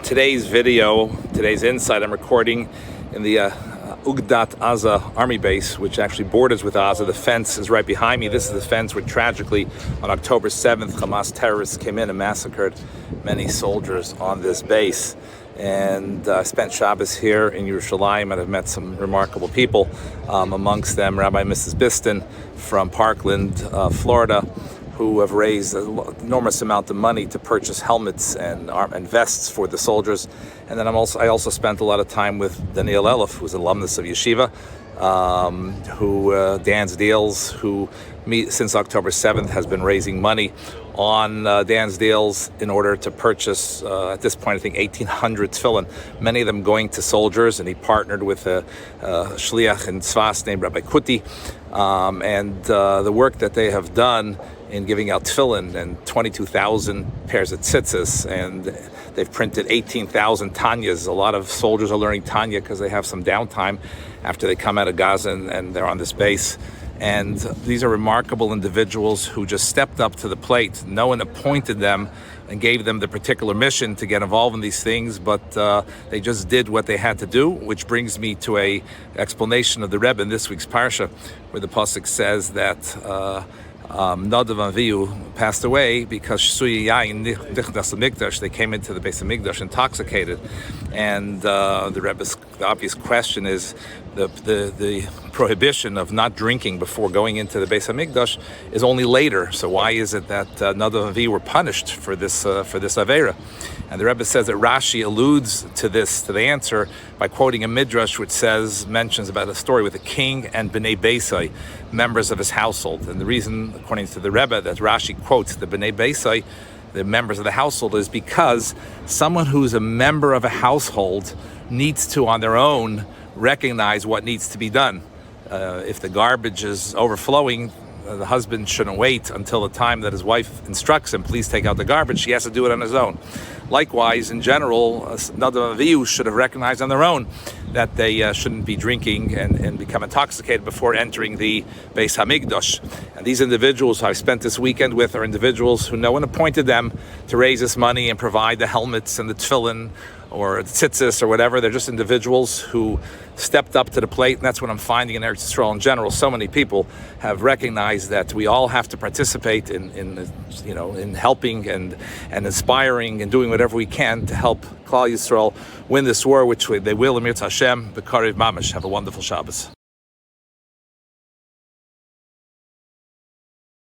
Today's video, today's insight, I'm recording in the Ugdat Aza army base, which actually borders with Gaza. The fence is right behind me. This is the fence where tragically on October 7th, Hamas terrorists came in and massacred many soldiers on this base. And I spent Shabbos here in Yerushalayim, and I've met some remarkable people, amongst them Rabbi and Mrs. Biston from Parkland, Florida, who have raised an enormous amount of money to purchase helmets and vests for the soldiers. And then I also spent a lot of time with Daniel Elif, who's an alumnus of Yeshiva, who Dan's Deals, who since October 7th has been raising money on Dan's Deals in order to purchase, at this point, I think 1,800 tefillin, many of them going to soldiers, and he partnered with a shliach in Tzfas named Rabbi Kuti, and the work that they have done in giving out tefillin and 22,000 pairs of tzitzis, and they've printed 18,000 Tanyas. A lot of soldiers are learning Tanya because they have some downtime after they come out of Gaza and they're on this base. And these are remarkable individuals who just stepped up to the plate. No one appointed them and gave them the particular mission to get involved in these things, but they just did what they had to do, which brings me to a explanation of the Rebbe in this week's Parsha, where the pasuk says that Nadav and Avihu passed away because they came into the Beis Hamikdash intoxicated. And the obvious question is the prohibition of not drinking before going into the Beis Hamikdash is only later. So why is it that Nadav and Avihu were punished for this Aveira? And the Rebbe says that Rashi alludes to the answer by quoting a midrash which mentions about a story with a king and Bnei Beisai, members of his household. And the reason, according to the Rebbe, that Rashi quotes the Bnei Beisai, the members of the household, is because someone who's a member of a household needs to, on their own, recognize what needs to be done. If the garbage is overflowing, the husband shouldn't wait until the time that his wife instructs him, please take out the garbage. He has to do it on his own. Likewise, in general, Nadav and Avihu should have recognized on their own that they shouldn't be drinking and become intoxicated before entering the Beis Hamikdash. And these individuals I've spent this weekend with are individuals who no one appointed them to raise this money and provide the helmets and the tefillin or the tzitzis or whatever. They're just individuals who stepped up to the plate, and that's what I'm finding in Eretz Yisrael in general. So many people have recognized that we all have to participate in helping and inspiring and doing whatever we can to help Klal Yisrael win this war, which they will, Emir Hashem, B'Karev Mamash. Have a wonderful Shabbos.